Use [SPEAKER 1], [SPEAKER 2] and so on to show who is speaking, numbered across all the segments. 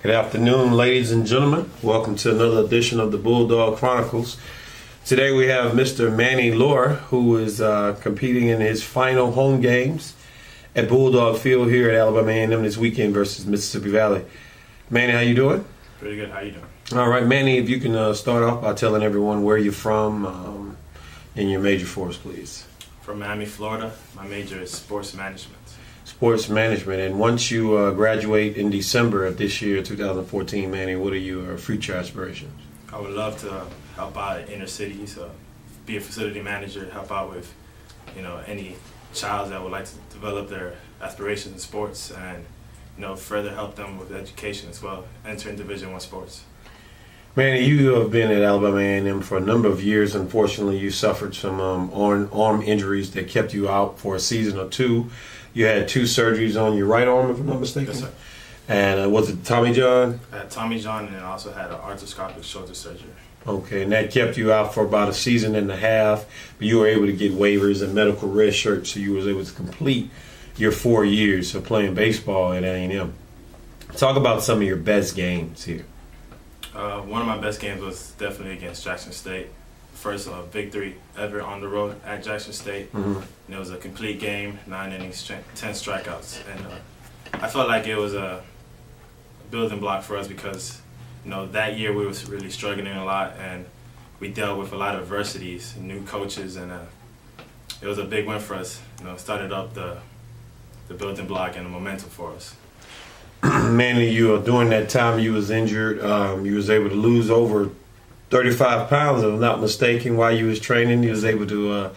[SPEAKER 1] Good afternoon, ladies and gentlemen. Welcome to another edition of the Bulldog Chronicles. Today we have Mr. Manny Lora, who is competing in his final home games at Bulldog Field here at Alabama A&M this weekend versus Mississippi Valley. Manny, how you doing?
[SPEAKER 2] Pretty good. How you doing?
[SPEAKER 1] All right, Manny, if you can start off by telling everyone where you're from and your major for us, please.
[SPEAKER 2] From Miami, Florida. My major is sports management.
[SPEAKER 1] Sports management. And once you graduate in December of this year, 2014, Manny, what are your future aspirations?
[SPEAKER 2] I would love to help out at inner cities, be a facility manager, help out with, any child that would like to develop their aspirations in sports, and further help them with education as well, entering Division I sports.
[SPEAKER 1] Manny, you have been at Alabama A&M for a number of years. Unfortunately, you suffered some arm injuries that kept you out for a season or two. You had 2 surgeries on your right arm, if I'm not mistaken.
[SPEAKER 2] Yes, sir.
[SPEAKER 1] And was it Tommy John?
[SPEAKER 2] I had Tommy John, and I also had an arthroscopic shoulder surgery.
[SPEAKER 1] Okay, and that kept you out for about a season and a half, but you were able to get waivers and medical red shirts, so you was able to complete your 4 years of playing baseball at A&M. Talk about some of your best games here.
[SPEAKER 2] One of my best games was definitely against Jackson State. First victory ever on the road at Jackson State.
[SPEAKER 1] Mm-hmm.
[SPEAKER 2] And it was a complete game, 9 innings, 10 strikeouts. And I felt like it was a building block for us because, that year we was really struggling a lot, and we dealt with a lot of adversities, new coaches, and it was a big win for us. Started up the building block and the momentum for us.
[SPEAKER 1] Manny, during that time you was injured, you was able to lose over 35 pounds, if I'm not mistaken, while you was training. You was able to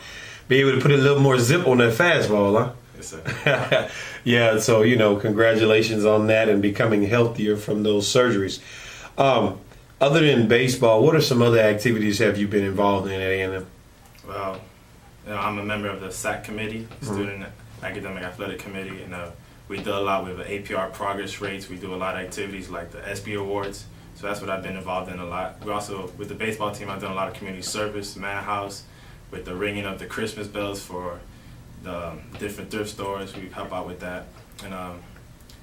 [SPEAKER 1] be able to put a little more zip on that fastball, huh?
[SPEAKER 2] Yes, sir.
[SPEAKER 1] Yeah, so, congratulations on that and becoming healthier from those surgeries. Other than baseball, what are some other activities have you been involved in at A&M?
[SPEAKER 2] Well, I'm a member of the SAC committee, Student Academic Athletic Committee, and we do a lot with the APR progress rates. We do a lot of activities like the SB Awards. So that's what I've been involved in a lot. We also, with the baseball team, I've done a lot of community service, Manor House, with the ringing of the Christmas bells for the different thrift stores. We help out with that. And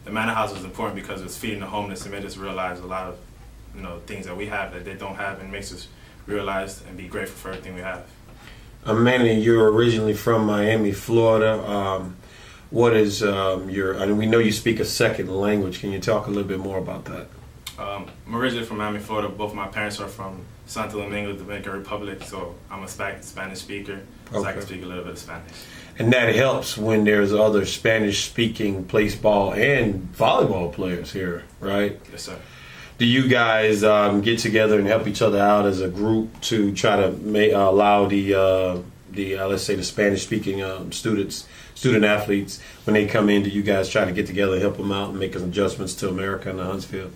[SPEAKER 2] the Manor House was important because it's feeding the homeless and made us realize a lot of things that we have that they don't have, and makes us realize and be grateful for everything we have.
[SPEAKER 1] Manny, you're originally from Miami, Florida. What is we know you speak a second language. Can you talk a little bit more about that?
[SPEAKER 2] I'm originally from Miami, Florida. Both my parents are from Santo Domingo, Dominican Republic, so I'm a Spanish speaker, so I can speak a little bit of Spanish.
[SPEAKER 1] And that helps when there's other Spanish-speaking baseball and volleyball players here, right?
[SPEAKER 2] Yes, sir.
[SPEAKER 1] Do you guys get together and help each other out as a group to try to allow the let's say the Spanish-speaking student athletes, when they come in, do you guys try to get together and help them out and make some adjustments to America and the Huntsville?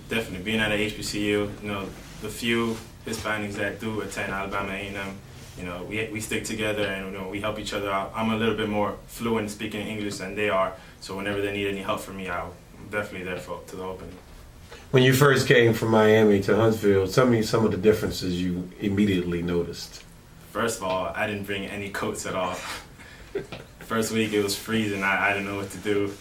[SPEAKER 2] Definitely. Being at a HBCU, the few Hispanics that do attend Alabama A&M, we stick together and we help each other out. I'm a little bit more fluent speaking English than they are, so whenever they need any help from me, I'm definitely there to the opening.
[SPEAKER 1] When you first came from Miami to Huntsville, tell me some of the differences you immediately noticed.
[SPEAKER 2] First of all, I didn't bring any coats at all. First week it was freezing. I didn't know what to do.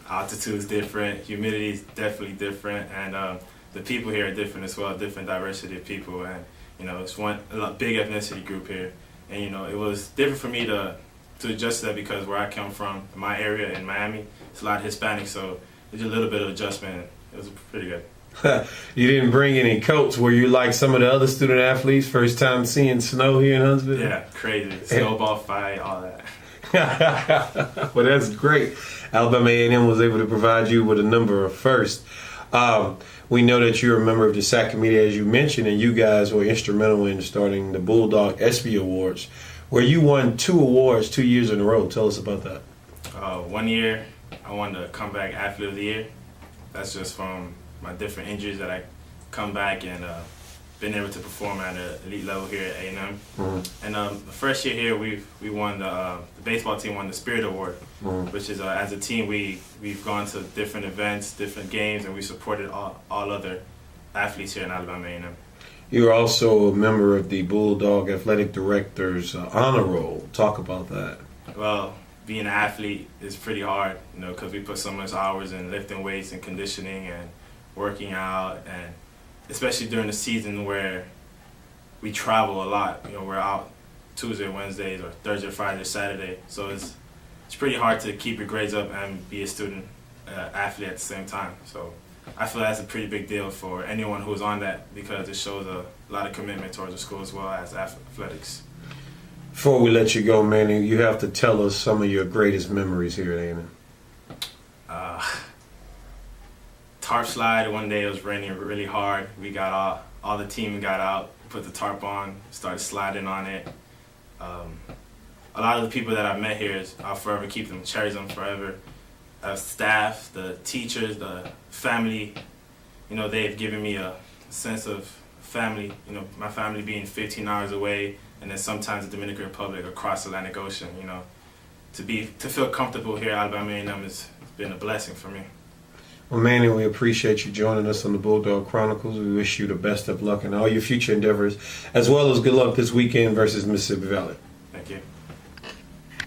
[SPEAKER 2] Altitude's different, humidity's definitely different, and the people here are different as well, different diversity of people, and it's a big ethnicity group here, and it was different for me to adjust to that because where I come from, my area in Miami, it's a lot of Hispanic, so it's a little bit of adjustment. It was pretty good.
[SPEAKER 1] You didn't bring any coats. Were you like some of the other student athletes, first time seeing snow here in Huntsville?
[SPEAKER 2] Yeah, crazy. Snowball fight, all that.
[SPEAKER 1] Well, that's great. Alabama A&M was able to provide you with a number of firsts. We know that you're a member of the SAC committee, as you mentioned, and you guys were instrumental in starting the Bulldog SB Awards, where you won 2 awards 2 years in a row. Tell us about that.
[SPEAKER 2] 1 year, I won the Comeback Athlete of the Year. That's just from my different injuries that I come back and been able to perform at an elite level here at A&M. Mm-hmm. And the first year here, we won the baseball team won the Spirit Award, which is as a team we've gone to different events, different games, and we supported all other athletes here in Alabama A&M.
[SPEAKER 1] You're also a member of the Bulldog Athletic Director's Honor Roll. Talk about that.
[SPEAKER 2] Well, being an athlete is pretty hard, you know, because we put so much hours in lifting weights and conditioning and working out, and especially during the season where we travel a lot. You know, we're out Tuesday, Wednesdays, or Thursday, Friday, Saturday. So it's pretty hard to keep your grades up and be a student athlete at the same time. So I feel that's a pretty big deal for anyone who's on that, because it shows a lot of commitment towards the school as well as athletics.
[SPEAKER 1] Before we let you go, Manny, you have to tell us some of your greatest memories here at A&M.
[SPEAKER 2] Tarp slide. One day it was raining really hard. We got all the team got out, put the tarp on, started sliding on it. A lot of the people that I've met here, I'll forever keep them, cherish them forever. Staff, the teachers, the family, you know, they've given me a sense of family. You know, my family being 15 hours away, and then sometimes the Dominican Republic across the Atlantic Ocean. You know, to feel comfortable here at Alabama A&M has been a blessing for me.
[SPEAKER 1] Well, Manny, we appreciate you joining us on the Bulldog Chronicles. We wish you the best of luck in all your future endeavors, as well as good luck this weekend versus Mississippi Valley.